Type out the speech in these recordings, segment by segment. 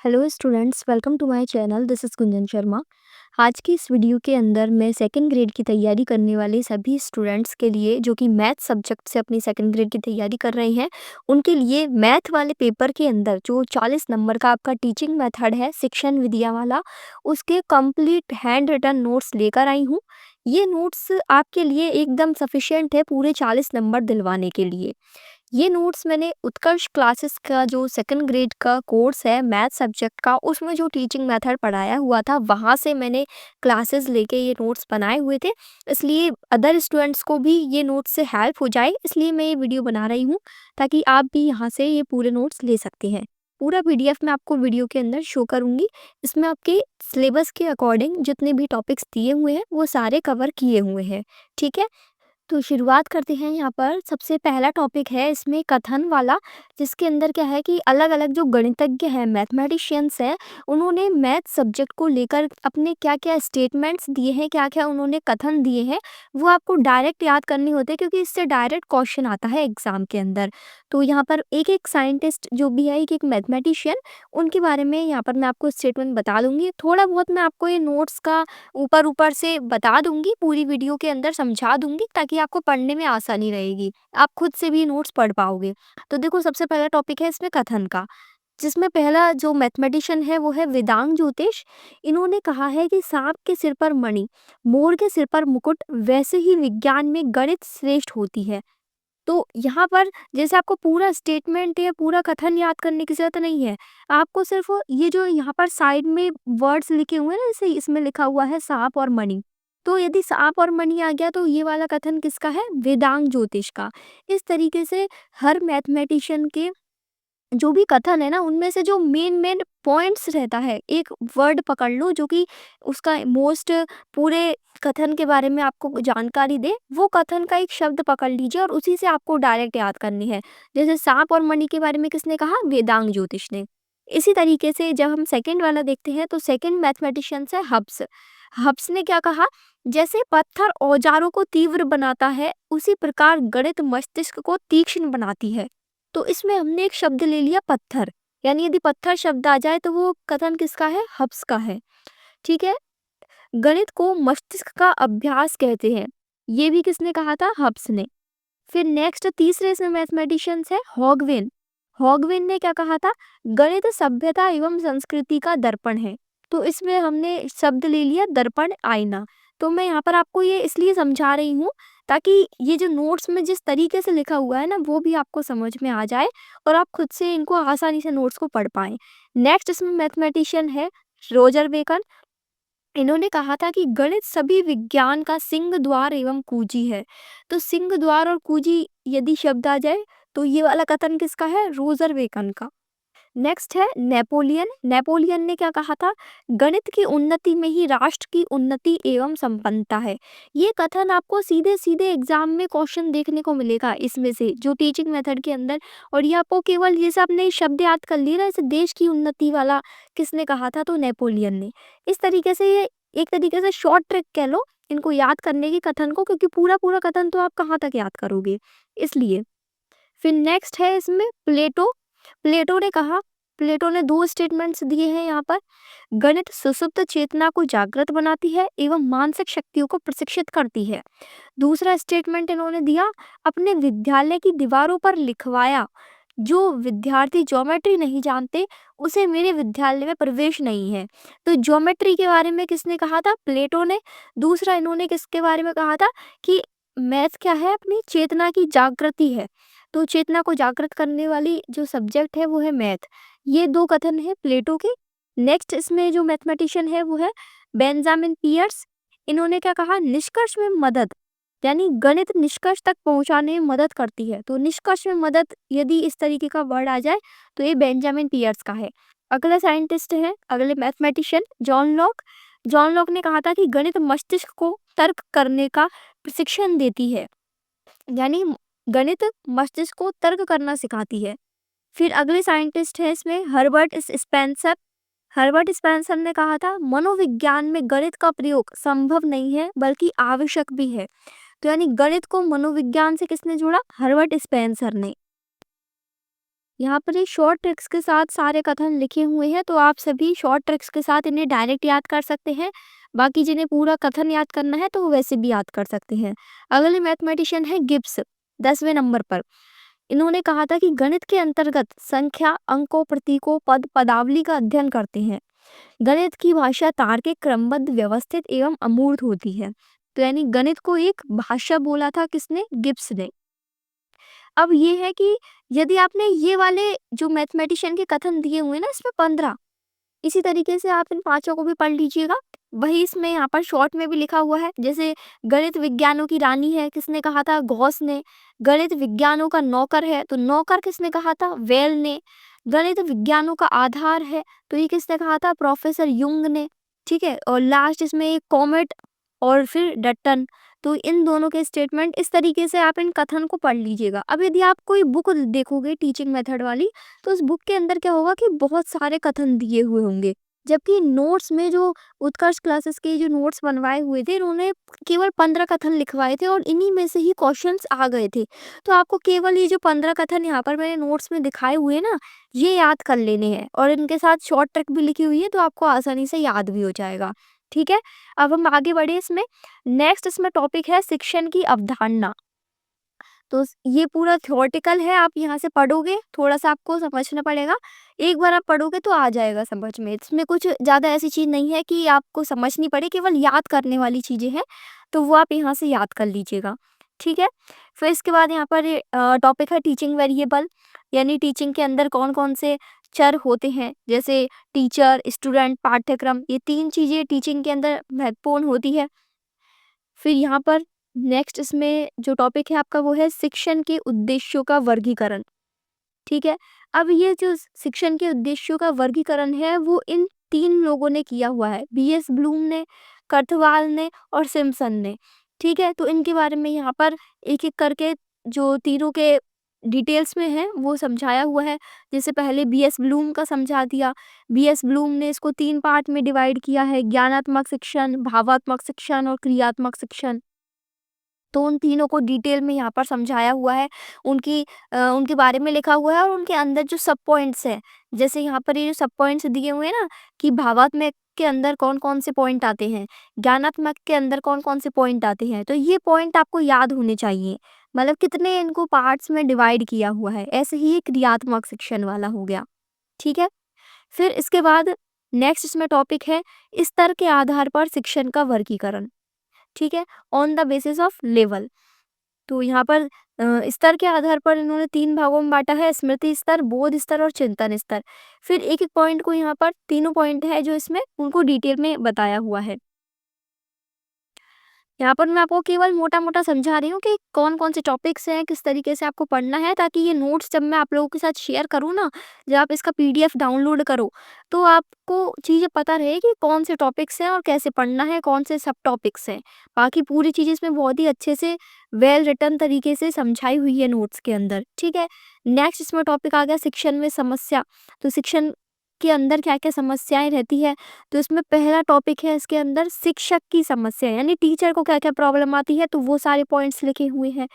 Hello students, welcome to my channel. This is Gunjan Sharma. आज की इस वीडियो के अंदर मैं सेकंड ग्रेड की तैयारी करने वाले सभी स्टूडेंट्स के लिए जो कि मैथ सब्जेक्ट से अपनी सेकंड ग्रेड की तैयारी कर रहे हैं, उनके लिए मैथ वाले पेपर के अंदर जो 40 नंबर का आपका टीचिंग मेथड है शिक्षण विद्या वाला, उसके कंप्लीट हैंड रिटन नोट्स लेकर आई हूँ। ये नोट्स आपके लिए एकदम सफिशिएंट है पूरे 40 नंबर दिलवाने के लिए। ये नोट्स मैंने उत्कर्ष क्लासेस का जो सेकंड ग्रेड का कोर्स है मैथ सब्जेक्ट का, उसमें जो टीचिंग मेथड पढ़ाया हुआ था वहाँ से मैंने क्लासेस लेके ये नोट्स बनाए हुए थे। इसलिए अदर स्टूडेंट्स को भी ये नोट्स से हेल्प हो जाए, इसलिए मैं ये वीडियो बना रही हूँ ताकि आप भी यहाँ से ये पूरे नोट्स ले सकते हैं। पूरा पीडीएफ मैं आपको वीडियो के अंदर शो करूँगी। इसमें आपके सिलेबस के अकॉर्डिंग जितने भी टॉपिक्स दिए हुए हैं वो सारे कवर किए हुए हैं। ठीक है, तो शुरुआत करते हैं। यहाँ पर सबसे पहला टॉपिक है इसमें कथन वाला, जिसके अंदर क्या है कि अलग अलग जो गणितज्ञ हैं, मैथमेटिशियंस हैं, उन्होंने मैथ सब्जेक्ट को लेकर अपने क्या क्या स्टेटमेंट्स दिए हैं, क्या क्या उन्होंने कथन दिए हैं, वो आपको डायरेक्ट याद करने होते हैं क्योंकि इससे डायरेक्ट क्वेश्चन आता है एग्जाम के अंदर। तो यहाँ पर एक एक साइंटिस्ट जो भी है, एक एक मैथमेटिशियन, उनके बारे में यहाँ पर मैं आपको स्टेटमेंट बता दूंगी। थोड़ा बहुत मैं आपको ये नोट्स का ऊपर ऊपर से बता दूंगी, पूरी वीडियो के अंदर समझा दूंगी ताकि आपको पढ़ने में आसानी रहेगी, आप खुद से भी नोट्स पढ़ पाओगे। तो देखो, सबसे पहला टॉपिक है इसमें कथन का, जिसमें पहला जो मैथमेटिशियन है वो है वेदांग ज्योतिष। इन्होंने कहा है कि सांप के सिर पर मणि, मोर के सिर पर मुकुट, वैसे ही विज्ञान में गणित श्रेष्ठ होती है। तो यहाँ पर जैसे आपको पूरा स्टेटमेंट या पूरा कथन याद करने की जरूरत नहीं है, आपको सिर्फ ये जो यहाँ पर साइड में वर्ड्स लिखे हुए हैं ना, जैसे इसमें लिखा हुआ है सांप और मणि, तो यदि सांप और मणि आ गया तो ये वाला कथन किसका है? वेदांग ज्योतिष का। इस तरीके से हर मैथमेटिशियन के जो भी कथन है ना, उनमें से जो मेन मेन पॉइंट्स रहता है, एक वर्ड पकड़ लो जो कि उसका मोस्ट पूरे कथन के बारे में आपको जानकारी दे, वो कथन का एक शब्द पकड़ लीजिए और उसी से आपको डायरेक्ट याद करनी है। जैसे सांप और मणि के बारे में किसने कहा? वेदांग ज्योतिष ने। इसी तरीके से जब हम सेकंड वाला देखते हैं तो सेकंड मैथमेटिशियन है हब्स। हब्स ने क्या कहा? जैसे पत्थर औजारों को तीव्र बनाता है, उसी प्रकार गणित मस्तिष्क को तीक्ष्ण बनाती है। तो इसमें हमने एक शब्द ले लिया पत्थर, यानी यदि पत्थर शब्द आ जाए तो वो कथन किसका है? हब्स का है। ठीक है, गणित को मस्तिष्क का अभ्यास कहते हैं, ये भी किसने कहा था? हब्स ने। फिर नेक्स्ट तीसरे इसमें मैथमेटिशियंस है हॉगविन। हॉगविन ने क्या कहा था? गणित सभ्यता एवं संस्कृति का दर्पण है। तो इसमें हमने शब्द ले लिया दर्पण, आईना। तो मैं यहाँ पर आपको ये इसलिए समझा रही हूँ ताकि ये जो नोट्स में जिस तरीके से लिखा हुआ है ना, वो भी आपको समझ में आ जाए और आप खुद से इनको आसानी से नोट्स को पढ़ पाएं। नेक्स्ट इसमें मैथमेटिशियन है रोजर बेकन। इन्होंने कहा था कि गणित सभी विज्ञान का सिंह द्वार एवं कुंजी है। तो सिंह द्वार और कुंजी यदि शब्द आ जाए तो ये वाला कथन किसका है? रोजर बेकन का। नेक्स्ट है नेपोलियन। नेपोलियन ने क्या कहा था? गणित की उन्नति में ही राष्ट्र की उन्नति एवं संपन्नता है। ये कथन आपको सीधे सीधे एग्जाम में क्वेश्चन देखने को मिलेगा इसमें से, जो टीचिंग मेथड के अंदर। और ये आपको केवल ये सब आपने शब्द याद कर लिए ना, जैसे देश की उन्नति वाला किसने कहा था? तो नेपोलियन ने। इस तरीके से ये एक तरीके से शॉर्ट ट्रिक कह लो इनको याद करने की कथन को, क्योंकि पूरा पूरा कथन तो आप कहाँ तक याद करोगे, इसलिए। फिर नेक्स्ट है इसमें प्लेटो। प्लेटो ने कहा, प्लेटो ने दो स्टेटमेंट्स दिए हैं यहाँ पर। गणित सुसुप्त चेतना को जागृत बनाती है एवं मानसिक शक्तियों को प्रशिक्षित करती है। दूसरा स्टेटमेंट इन्होंने दिया, अपने विद्यालय की दीवारों पर लिखवाया, जो विद्यार्थी ज्योमेट्री नहीं जानते उसे मेरे विद्यालय में प्रवेश नहीं है। तो ज्योमेट्री के बारे में किसने कहा था? प्लेटो ने। दूसरा इन्होंने किसके बारे में कहा था कि मैथ क्या है? अपनी चेतना की जागृति है। तो चेतना को जागृत करने वाली जो सब्जेक्ट है वो है मैथ। ये दो कथन है प्लेटो के। नेक्स्ट इसमें जो मैथमेटिशियन है वो है बेंजामिन पियर्स। इन्होंने क्या कहा? निष्कर्ष में मदद, यानी गणित निष्कर्ष तक पहुंचाने में मदद करती है। तो निष्कर्ष में मदद यदि इस तरीके का वर्ड आ जाए तो ये बेंजामिन पियर्स का है। अगला साइंटिस्ट है, अगले mathematician John Locke. John Locke ने कहा था कि गणित मस्तिष्क को तर्क करने का प्रशिक्षण देती है, यानी गणित मस्तिष्क को तर्क करना सिखाती है। फिर अगले साइंटिस्ट है इसमें हर्बर्ट स्पेंसर। हर्बर्ट स्पेंसर ने कहा था, मनोविज्ञान में गणित का प्रयोग संभव नहीं है बल्कि आवश्यक भी है। तो यानी गणित को मनोविज्ञान से किसने जोड़ा? हर्बर्ट स्पेंसर ने। यहाँ पर ये शॉर्ट ट्रिक्स के साथ सारे कथन लिखे हुए हैं, तो आप सभी शॉर्ट ट्रिक्स के साथ इन्हें डायरेक्ट याद कर सकते हैं। बाकी जिन्हें पूरा कथन याद करना है तो वो वैसे भी याद कर सकते हैं। अगले मैथमेटिशियन है गिब्स, 10वें नंबर पर। इन्होंने कहा था कि गणित के अंतर्गत संख्या, अंकों, प्रतीकों, पद, पदावली का अध्ययन करते हैं। गणित की भाषा तार्किक, क्रमबद्ध, व्यवस्थित एवं अमूर्त होती है। तो यानी गणित को एक भाषा बोला था किसने? गिब्स ने। अब ये है कि यदि आपने ये वाले जो मैथमेटिशियन के कथन दिए हुए हैं ना, इसमें 15, इसी तरीके से आप इन पांचों को भी पढ़ लीजिएगा। वही इसमें यहाँ पर शॉर्ट में भी लिखा हुआ है। जैसे गणित विज्ञानों की रानी है, किसने कहा था? गॉस ने। गणित विज्ञानों का नौकर है, तो नौकर किसने कहा था? वेल ने। गणित विज्ञानों का आधार है, तो ये किसने कहा था? प्रोफेसर युंग ने। ठीक है, और लास्ट इसमें एक कॉमेट और फिर डट्टन। तो इन दोनों के स्टेटमेंट, इस तरीके से आप इन कथन को पढ़ लीजिएगा। अब यदि आप कोई बुक देखोगे टीचिंग मेथड वाली, तो उस बुक के अंदर क्या होगा कि बहुत सारे कथन दिए हुए होंगे, जबकि नोट्स में जो उत्कर्ष क्लासेस के जो नोट्स बनवाए हुए थे, उन्होंने केवल 15 कथन लिखवाए थे और इन्हीं में से ही क्वेश्चंस आ गए थे। तो आपको केवल ये जो 15 कथन यहाँ पर मैंने नोट्स में दिखाए हुए हैं ना, ये याद कर लेने हैं और इनके साथ शॉर्ट ट्रिक भी लिखी हुई है, तो आपको आसानी से याद भी हो जाएगा। ठीक है, अब हम आगे बढ़े इसमें। नेक्स्ट इसमें टॉपिक है शिक्षण की अवधारणा। तो ये पूरा थ्योरेटिकल है, आप यहाँ से पढ़ोगे, थोड़ा-सा आपको समझना पड़ेगा। एक बार आप पढ़ोगे तो आ जाएगा समझ में। इसमें कुछ ज़्यादा ऐसी चीज़ नहीं है कि आपको समझनी पड़े, केवल याद करने वाली चीज़ें हैं, तो वो आप यहाँ से याद कर लीजिएगा। ठीक है? फिर इसके बाद यहाँ पर टॉपिक है टीचिंग वेरिएबल, यानी टीचिंग के अंदर कौन-कौन से चर होते हैं, जैसे टीचर, स्टूडेंट, पाठ्यक्रम, ये 3 चीज़ें टीचिंग के अंदर महत्वपूर्ण होती है। फिर यहाँ पर नेक्स्ट इसमें जो टॉपिक है आपका वो है शिक्षण के उद्देश्यों का वर्गीकरण। ठीक है, अब ये जो शिक्षण के उद्देश्यों का वर्गीकरण है वो इन 3 लोगों ने किया हुआ है, बीएस ब्लूम ने, कर्थवाल ने और सिम्पसन ने। ठीक है, तो इनके बारे में यहाँ पर एक-एक करके जो तीनों के डिटेल्स में है वो समझाया हुआ है। जैसे पहले बीएस ब्लूम का समझा दिया। बीएस ब्लूम ने इसको 3 पार्ट में डिवाइड किया है, ज्ञानात्मक शिक्षण, भावात्मक शिक्षण और क्रियात्मक शिक्षण। तो उन तीनों को डिटेल में यहाँ पर समझाया हुआ है, उनके बारे में लिखा हुआ है और उनके अंदर जो सब पॉइंट्स हैं, जैसे यहाँ पर ये जो सब पॉइंट्स दिए हुए हैं ना, कि भावात्मक के अंदर कौन-कौन से पॉइंट आते हैं, ज्ञानात्मक के अंदर कौन-कौन से पॉइंट आते हैं, तो ये पॉइंट आपको याद होने चाहिए। मतलब कितने इनको पार्ट्स में डिवाइड किया हुआ है, ऐसे ही ये क्रियात्मक शिक्षण वाला हो गया। ठीक है? फिर इसके बाद नेक्स्ट इसमें टॉपिक है स्तर के आधार पर शिक्षण का वर्गीकरण। ठीक है, on the basis of level. तो यहाँ पर स्तर के आधार पर इन्होंने 3 भागों में बांटा है, स्मृति स्तर, बोध स्तर और चिंतन स्तर। फिर एक-एक पॉइंट को यहाँ पर तीनों पॉइंट है जो इसमें उनको डिटेल में बताया हुआ है। यहाँ पर मैं आपको केवल मोटा-मोटा समझा रही हूँ कि कौन-कौन से टॉपिक्स हैं, किस तरीके से आपको पढ़ना है, ताकि ये नोट्स जब मैं आप लोगों के साथ शेयर करूँ ना, जब आप इसका पीडीएफ डाउनलोड करो, तो आपको चीज़ें पता रहे कि कौन से टॉपिक्स हैं और कैसे पढ़ना है, कौन से सब टॉपिक्स हैं। बाकी पूरी चीज़ इसमें बहुत ही अच्छे से वेल रिटन तरीके से समझाई हुई है नोट्स के अंदर। ठीक है? नेक्स्ट इसमें टॉपिक आ गया शिक्षण में समस्या। तो शिक्षण के अंदर क्या-क्या समस्याएँ रहती है, तो इसमें पहला टॉपिक है इसके अंदर शिक्षक की समस्या, यानी टीचर को क्या-क्या प्रॉब्लम आती है, तो वो सारे पॉइंट्स लिखे हुए हैं।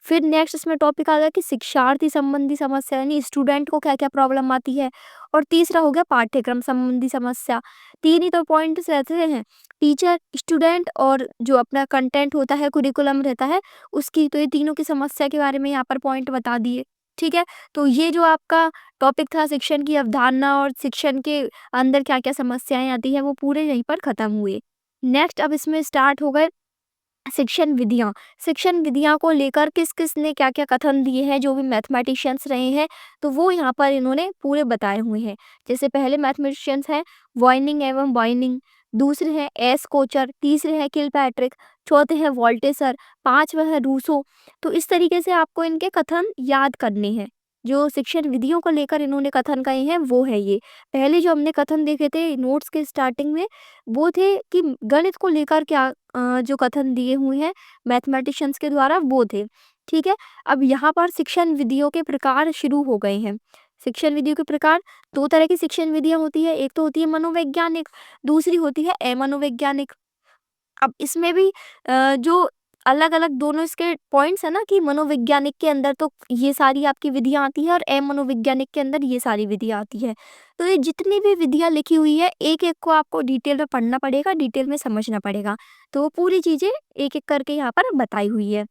फिर नेक्स्ट इसमें टॉपिक आ गया कि शिक्षार्थी संबंधी समस्या, यानी स्टूडेंट को क्या-क्या प्रॉब्लम आती है। और तीसरा हो गया पाठ्यक्रम संबंधी समस्या। 3 ही तो पॉइंट्स रहते हैं, टीचर, स्टूडेंट और जो अपना कंटेंट होता है, कुरिकुलम रहता है उसकी। तो ये तीनों की समस्या के बारे में यहाँ पर पॉइंट बता दिए। ठीक है? तो ये जो आपका टॉपिक था शिक्षण की अवधारणा और शिक्षण के अंदर क्या-क्या समस्याएँ आती हैं, वो पूरे यहीं पर खत्म हुए। नेक्स्ट अब इसमें स्टार्ट हो गए शिक्षण विधियाँ। शिक्षण विधियाँ को लेकर किस-किस ने क्या-क्या कथन दिए हैं, जो भी मैथमेटिशियंस रहे हैं, तो वो यहाँ पर इन्होंने पूरे बताए हुए हैं। जैसे पहले मैथमेटिशियंस हैं वॉइनिंग एवं बाइनिंग, दूसरे हैं एस कोचर, तीसरे हैं किलपैट्रिक, चौथे हैं वोल्टेसर, पाँचवें हैं रूसो। तो इस तरीके से आपको इनके कथन याद करने हैं। जो शिक्षण विधियों को लेकर इन्होंने कथन कहे हैं, वो है ये। पहले जो हमने कथन देखे थे नोट्स के स्टार्टिंग में, वो थे कि गणित को लेकर क्या जो कथन दिए हुए हैं मैथमेटिशियंस के द्वारा, वो थे। ठीक है, अब यहाँ पर शिक्षण विधियों के प्रकार शुरू हो गए हैं। शिक्षण विधियों के प्रकार, 2 तरह की शिक्षण विधियाँ होती है, एक तो होती है मनोवैज्ञानिक, दूसरी होती है अमनोवैज्ञानिक। अब इसमें भी जो अलग-अलग दोनों इसके पॉइंट्स है ना कि मनोवैज्ञानिक के अंदर तो ये सारी आपकी विधियाँ आती है और अमनोवैज्ञानिक के अंदर ये सारी विधियाँ आती है। तो ये जितनी भी विधियाँ लिखी हुई है, एक-एक को आपको डिटेल में पढ़ना पड़ेगा, डिटेल में समझना पड़ेगा। तो वो पूरी चीज़ें एक-एक करके यहाँ पर बताई हुई है।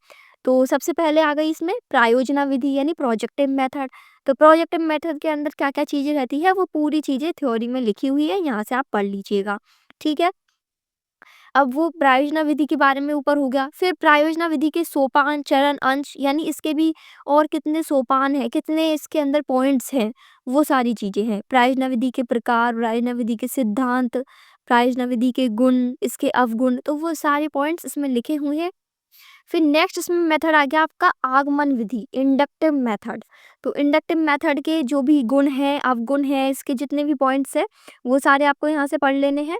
तो सबसे पहले आ गई इसमें प्रायोजना विधि यानी प्रोजेक्टिव मेथड। तो प्रोजेक्टिव मेथड के अंदर क्या-क्या चीज़ें रहती है, वो पूरी चीज़ें थ्योरी में लिखी हुई है, यहाँ से आप पढ़ लीजिएगा। ठीक है? अब वो प्रायोजना विधि के बारे में ऊपर हो गया। फिर प्रायोजना विधि के सोपान, चरण, अंश यानी इसके भी और कितने सोपान हैं, कितने इसके अंदर पॉइंट्स हैं, वो सारी चीज़ें हैं। प्रायोजना विधि के प्रकार, प्रायोजना विधि के सिद्धांत, प्रायोजना विधि के गुण, इसके अवगुण, तो वो सारे पॉइंट्स इसमें लिखे हुए हैं। फिर नेक्स्ट इसमें मेथड आ गया आपका आगमन विधि, इंडक्टिव मेथड। तो इंडक्टिव मेथड के जो भी गुण हैं, अवगुण हैं, इसके जितने भी पॉइंट्स हैं, वो सारे आपको यहाँ से पढ़ लेने हैं।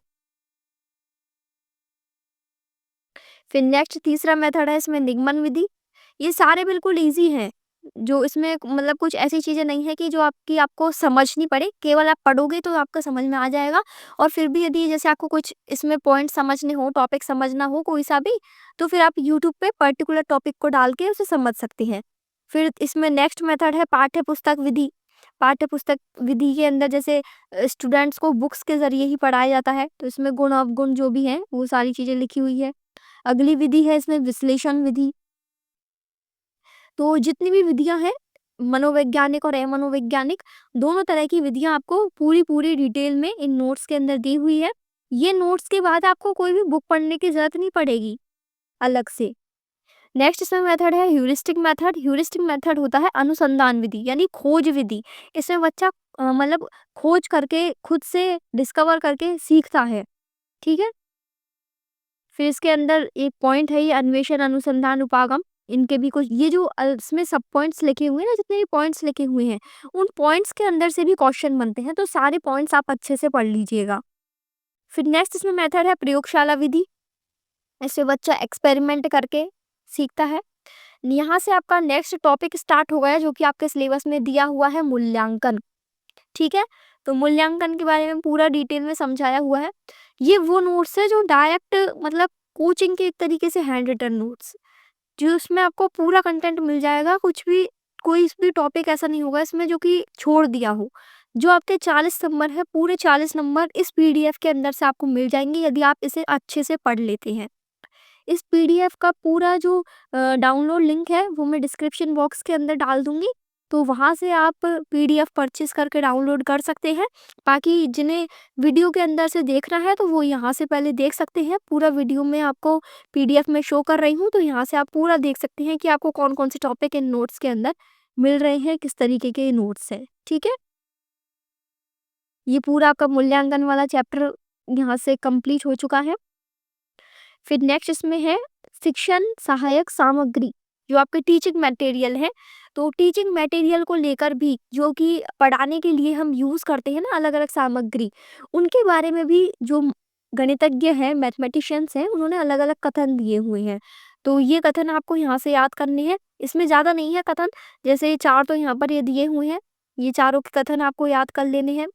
फिर नेक्स्ट तीसरा मेथड है इसमें निगमन विधि। ये सारे बिल्कुल ईज़ी हैं, जो इसमें मतलब कुछ ऐसी चीज़ें नहीं है कि जो आपको समझनी पड़े, केवल आप पढ़ोगे तो आपको समझ में आ जाएगा। और फिर भी यदि जैसे आपको कुछ इसमें पॉइंट समझने हो, टॉपिक समझना हो कोई-सा भी, तो फिर आप यूट्यूब पे पर्टिकुलर टॉपिक को डाल के उसे समझ सकते हैं। फिर इसमें नेक्स्ट मेथड है पाठ्य पुस्तक विधि। पाठ्य पुस्तक विधि के अंदर जैसे स्टूडेंट्स को बुक्स के ज़रिए ही पढ़ाया जाता है, तो इसमें गुण, अवगुण जो भी हैं, वो सारी चीज़ें लिखी हुई है। अगली विधि है इसमें विश्लेषण विधि। तो जितनी भी विधियाँ हैं, मनोवैज्ञानिक और अमनोवैज्ञानिक दोनों तरह की विधियाँ आपको पूरी डिटेल में इन नोट्स के अंदर दी हुई है। ये नोट्स के बाद आपको कोई भी बुक पढ़ने की ज़रूरत नहीं पड़ेगी अलग से। नेक्स्ट इसमें मेथड है ह्यूरिस्टिक मेथड। ह्यूरिस्टिक मेथड होता है अनुसंधान विधि यानी खोज विधि। इसमें बच्चा मतलब खोज करके खुद से डिस्कवर करके सीखता है। ठीक है? फिर इसके अंदर एक पॉइंट है ये अन्वेषण, अनुसंधान, उपागम। इनके भी कुछ ये जो इसमें सब पॉइंट्स लिखे हुए हैं ना, जितने भी पॉइंट्स लिखे हुए हैं, उन पॉइंट्स के अंदर से भी क्वेश्चन बनते हैं, तो सारे पॉइंट्स आप अच्छे से पढ़ लीजिएगा। फिर नेक्स्ट इसमें मेथड है प्रयोगशाला विधि। इससे बच्चा एक्सपेरिमेंट करके सीखता है। यहाँ से आपका नेक्स्ट टॉपिक स्टार्ट हो गया जो कि आपके सिलेबस में दिया हुआ है मूल्यांकन। ठीक है? तो मूल्यांकन के बारे में पूरा डिटेल में समझाया हुआ है। ये वो नोट्स है जो डायरेक्ट मतलब कोचिंग के एक तरीके से हैंड रिटन नोट्स, जो उसमें आपको पूरा कंटेंट मिल जाएगा, कुछ भी कोई भी टॉपिक ऐसा नहीं होगा इसमें जो कि छोड़ दिया हो। जो आपके 40 नंबर है, पूरे 40 नंबर इस पीडीएफ के अंदर से आपको मिल जाएँगे यदि आप इसे अच्छे से पढ़ लेते हैं। इस पीडीएफ का पूरा जो डाउनलोड लिंक है वो मैं डिस्क्रिप्शन बॉक्स के अंदर डाल दूँगी, तो वहाँ से आप पीडीएफ परचेज़ करके डाउनलोड कर सकते हैं। बाकी जिन्हें वीडियो के अंदर से देखना है तो वो यहाँ से पहले देख सकते हैं। पूरा वीडियो में आपको पीडीएफ में शो कर रही हूँ, तो यहाँ से आप पूरा देख सकते हैं कि आपको कौन-कौन से टॉपिक इन नोट्स के अंदर मिल रहे हैं, किस तरीके के नोट्स हैं। ठीक है? ये पूरा आपका मूल्यांकन वाला चैप्टर यहाँ से कंप्लीट हो चुका है। फिर नेक्स्ट इसमें है शिक्षण सहायक सामग्री, जो आपके टीचिंग मटेरियल है। तो टीचिंग मटेरियल को लेकर भी जो कि पढ़ाने के लिए हम यूज़ करते हैं ना अलग-अलग सामग्री, उनके बारे में भी जो गणितज्ञ हैं, मैथमेटिशियंस हैं, उन्होंने अलग-अलग कथन दिए हुए हैं। तो ये कथन आपको यहाँ से याद करने हैं। इसमें ज़्यादा नहीं है कथन, जैसे 4 तो यहाँ पर ये दिए हुए हैं। ये चारों के कथन आपको याद कर लेने हैं।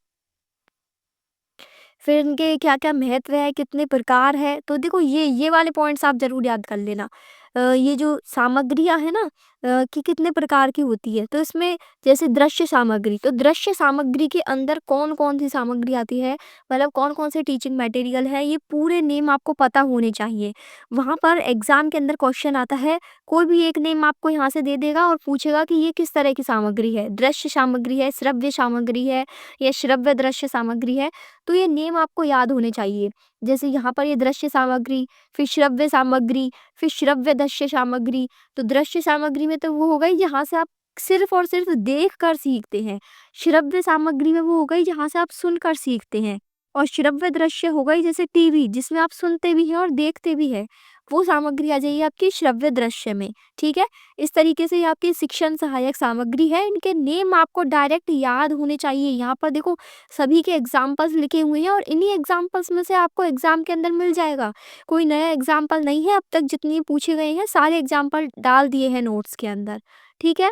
फिर इनके क्या-क्या महत्व है, कितने प्रकार है, तो देखो ये वाले पॉइंट्स आप ज़रूर याद कर लेना। ये जो सामग्रियाँ हैं ना कि कितने प्रकार की होती है, तो इसमें जैसे दृश्य सामग्री, तो दृश्य सामग्री के अंदर कौन-कौन सी सामग्री आती है, मतलब कौन-कौन से टीचिंग मटेरियल है, ये पूरे नेम आपको पता होने चाहिए। वहाँ पर एग्ज़ाम के अंदर क्वेश्चन आता है, कोई भी एक नेम आपको यहाँ से दे देगा और पूछेगा कि ये किस तरह की सामग्री है, दृश्य सामग्री है, श्रव्य सामग्री है या श्रव्य दृश्य सामग्री है। तो ये नेम आपको याद होने चाहिए। जैसे यहाँ पर ये दृश्य सामग्री, फिर श्रव्य सामग्री, फिर श्रव्य दृश्य सामग्री। तो दृश्य सामग्री में तो वो हो गई जहाँ से आप सिर्फ़ और सिर्फ़ देख कर सीखते हैं। श्रव्य सामग्री में वो हो गई जहाँ से आप सुनकर सीखते हैं। और श्रव्य दृश्य हो गई जैसे टीवी, जिसमें आप सुनते भी हैं और देखते भी हैं। वो सामग्री आ जाएगी आपकी श्रव्य दृश्य में। ठीक है? इस तरीके से ये आपकी शिक्षण सहायक सामग्री है। इनके नेम आपको डायरेक्ट याद होने चाहिए। यहाँ पर देखो सभी के एग्ज़ाम्पल्स लिखे हुए हैं और इन्हीं एग्ज़ाम्पल्स में से आपको एग्ज़ाम के अंदर मिल जाएगा। कोई नया एग्ज़ाम्पल नहीं है, अब तक जितने पूछे गए हैं सारे एग्ज़ाम्पल डाल दिए हैं नोट्स के अंदर। ठीक है?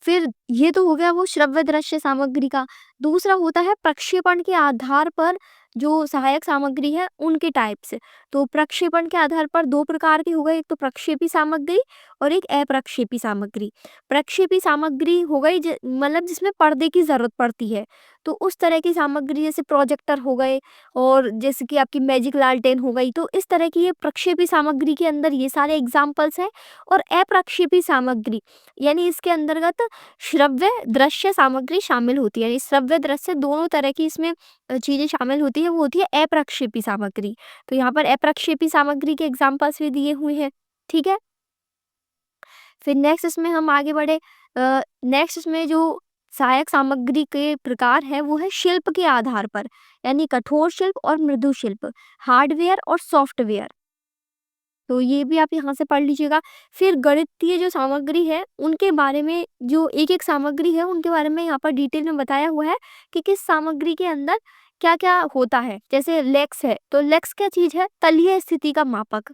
फिर ये तो हो गया वो श्रव्य दृश्य सामग्री का। दूसरा होता है प्रक्षेपण के आधार पर जो सहायक सामग्री है उनके टाइप्स। तो प्रक्षेपण के आधार पर 2 प्रकार की हो गई, एक तो प्रक्षेपी सामग्री और एक अप्रक्षेपी सामग्री। प्रक्षेपी सामग्री हो गई मतलब जिसमें पर्दे की ज़रूरत पड़ती है, तो उस तरह की सामग्री जैसे प्रोजेक्टर हो गए और जैसे कि आपकी मैजिक लालटेन हो गई, तो इस तरह की ये प्रक्षेपी सामग्री के अंदर ये सारे एग्जाम्पल्स हैं। और अप्रक्षेपी सामग्री यानी इसके अंतर्गत श्रव्य दृश्य सामग्री शामिल होती है, यानी श्रव्य दृश्य दोनों तरह की इसमें चीज़ें शामिल होती है, वो होती है अप्रक्षेपी सामग्री। तो यहाँ पर अप्रक्षेपी सामग्री के एग्जाम्पल्स भी दिए हुए हैं। ठीक है, फिर नेक्स्ट इसमें हम आगे बढ़े। नेक्स्ट इसमें जो सहायक सामग्री के प्रकार है वो है शिल्प के आधार पर, यानी कठोर शिल्प और मृदु शिल्प, हार्डवेयर और सॉफ्टवेयर। तो ये भी आप यहाँ से पढ़ लीजिएगा। फिर गणितीय जो सामग्री है उनके बारे में, जो एक एक सामग्री है उनके बारे में यहाँ पर डिटेल में बताया हुआ है कि किस सामग्री के अंदर क्या क्या होता है। जैसे लेक्स है, तो लेक्स क्या चीज़ है? तलीय स्थिति का मापक।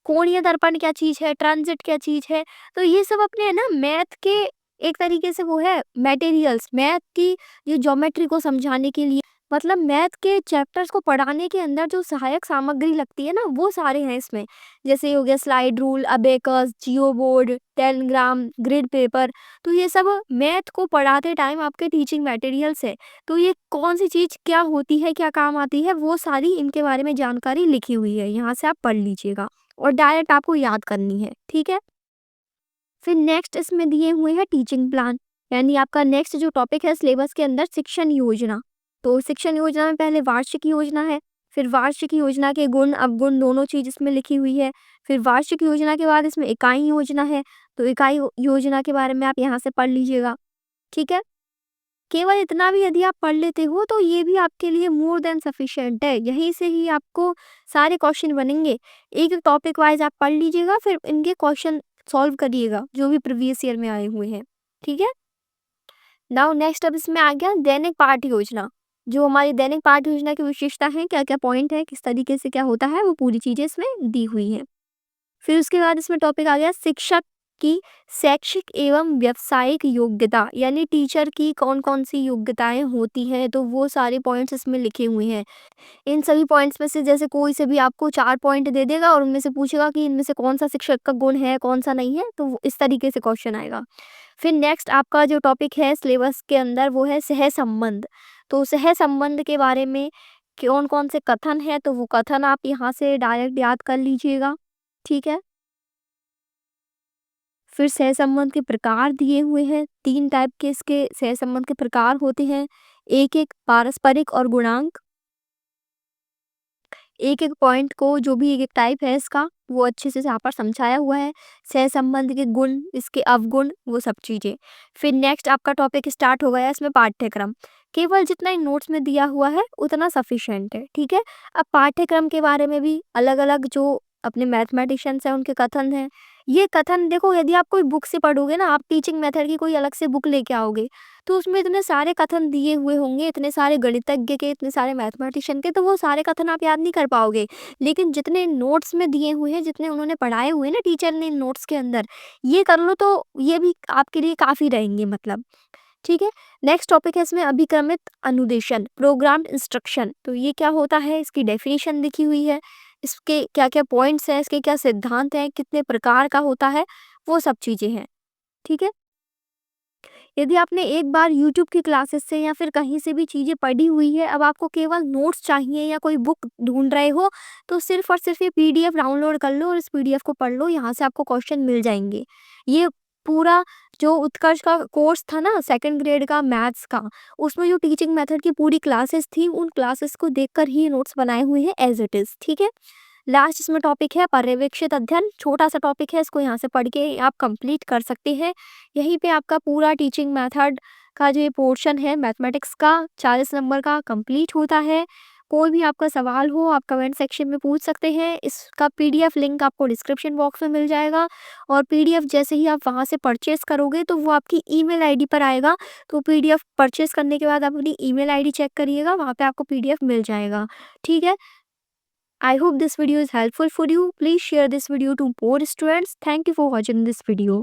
कोणीय दर्पण क्या चीज़ है? ट्रांजिट क्या चीज़ है? तो ये सब अपने है ना मैथ के एक तरीके से वो है मटेरियल्स, मैथ की जो ज्योमेट्री को समझाने के लिए, मतलब मैथ के चैप्टर्स को पढ़ाने के अंदर जो सहायक सामग्री लगती है ना वो सारे हैं इसमें। जैसे हो गया स्लाइड रूल, अबेकस, जियो बोर्ड, टेलीग्राम, ग्रिड पेपर। तो ये सब मैथ को पढ़ाते टाइम आपके टीचिंग मटेरियल्स है। तो ये कौन सी चीज़ क्या होती है, क्या काम आती है, वो सारी इनके बारे में जानकारी लिखी हुई है, यहाँ से आप पढ़ लीजिएगा और डायरेक्ट आपको याद करनी है। ठीक है, फिर नेक्स्ट इसमें दिए हुए हैं टीचिंग प्लान, यानी आपका नेक्स्ट जो टॉपिक है सिलेबस के अंदर शिक्षण योजना। तो शिक्षण योजना में पहले वार्षिक योजना है, फिर वार्षिक योजना के गुण अवगुण दोनों चीज इसमें लिखी हुई है। फिर वार्षिक योजना के बाद इसमें इकाई योजना है, तो इकाई योजना के बारे में आप यहाँ से पढ़ लीजिएगा। ठीक है, केवल इतना भी यदि आप पढ़ लेते हो तो ये भी आपके लिए मोर देन सफिशिएंट है। यहीं से ही आपको सारे क्वेश्चन बनेंगे। एक एक टॉपिक वाइज आप पढ़ लीजिएगा, फिर इनके क्वेश्चन सॉल्व करिएगा जो भी प्रीवियस ईयर में आए हुए हैं। ठीक है, नाउ नेक्स्ट अब इसमें आ गया दैनिक पाठ्य योजना। जो हमारी दैनिक पाठ्य योजना की विशेषता है, क्या क्या पॉइंट है, किस तरीके से क्या होता है, वो पूरी चीजें इसमें दी हुई है। फिर उसके बाद इसमें टॉपिक आ गया शिक्षक की शैक्षिक एवं व्यावसायिक योग्यता, यानी टीचर की कौन कौन सी योग्यताएं होती हैं, तो वो सारे पॉइंट्स इसमें लिखे हुए हैं। इन सभी पॉइंट्स में से जैसे कोई से भी आपको 4 पॉइंट दे देगा और उनमें से पूछेगा कि इनमें से कौन सा शिक्षक का गुण है, कौन सा नहीं है, तो इस तरीके से क्वेश्चन आएगा। फिर नेक्स्ट आपका जो टॉपिक है सिलेबस के अंदर वो है सह संबंध। तो सह संबंध के बारे में कौन कौन से कथन है, तो वो कथन आप यहाँ से डायरेक्ट याद कर लीजिएगा। ठीक है, फिर सहसंबंध के प्रकार दिए हुए हैं, 3 टाइप के इसके सहसंबंध के प्रकार होते हैं। एक एक पारस्परिक और गुणांक। एक एक पॉइंट को जो भी एक एक टाइप है इसका वो अच्छे से यहाँ पर समझाया हुआ है। सहसंबंध के गुण, इसके अवगुण, वो सब चीज़ें। फिर नेक्स्ट आपका टॉपिक स्टार्ट हो गया इसमें पाठ्यक्रम। केवल जितना इन नोट्स में दिया हुआ है उतना सफिशिएंट है। ठीक है, अब पाठ्यक्रम के बारे में भी अलग अलग जो अपने मैथमेटिशियंस हैं उनके कथन हैं। ये कथन देखो, यदि आप कोई बुक से पढ़ोगे ना, आप टीचिंग मेथड की कोई अलग से बुक लेके आओगे तो उसमें इतने सारे कथन दिए हुए होंगे, इतने सारे गणितज्ञ के, इतने सारे मैथमेटिशियन के, तो वो सारे कथन आप याद नहीं कर पाओगे। लेकिन जितने नोट्स में दिए हुए हैं, जितने उन्होंने पढ़ाए हुए हैं ना टीचर ने इन नोट्स के अंदर, ये कर लो तो ये भी आपके लिए काफ़ी रहेंगे मतलब। ठीक है, नेक्स्ट टॉपिक है इसमें अभिक्रमित अनुदेशन, प्रोग्राम्ड इंस्ट्रक्शन। तो ये क्या होता है, इसकी डेफिनेशन लिखी हुई है, इसके क्या क्या पॉइंट्स हैं, इसके क्या सिद्धांत हैं, कितने प्रकार का होता है, वो सब चीज़ें हैं। ठीक है, यदि आपने एक बार यूट्यूब की क्लासेस से या फिर कहीं से भी चीज़ें पढ़ी हुई है, अब आपको केवल नोट्स चाहिए या कोई बुक ढूंढ रहे हो, तो सिर्फ और सिर्फ ये पीडीएफ डाउनलोड कर लो और इस पीडीएफ को पढ़ लो, यहाँ से आपको क्वेश्चन मिल जाएंगे। ये पूरा जो उत्कर्ष का कोर्स था ना सेकंड ग्रेड का मैथ्स का, उसमें जो टीचिंग मेथड की पूरी क्लासेस थी, उन क्लासेस को देखकर ही नोट्स बनाए हुए हैं एज इट इज़। ठीक है, लास्ट इसमें टॉपिक है पर्यवेक्षित अध्ययन। छोटा सा टॉपिक है, इसको यहाँ से पढ़ के आप कंप्लीट कर सकते हैं। यहीं पे आपका पूरा टीचिंग मेथड का जो ये पोर्शन है मैथमेटिक्स का 40 नंबर का कंप्लीट होता है। कोई भी आपका सवाल हो आप कमेंट सेक्शन में पूछ सकते हैं। इसका पीडीएफ लिंक आपको डिस्क्रिप्शन बॉक्स में मिल जाएगा और पीडीएफ जैसे ही आप वहाँ से परचेस करोगे तो वो आपकी ईमेल आईडी पर आएगा। तो पीडीएफ परचेस करने के बाद आप अपनी ईमेल आईडी चेक करिएगा, वहाँ पे आपको पीडीएफ मिल जाएगा। ठीक है, I hope this video is helpful for you. Please share this video to more students. Thank you for watching this video.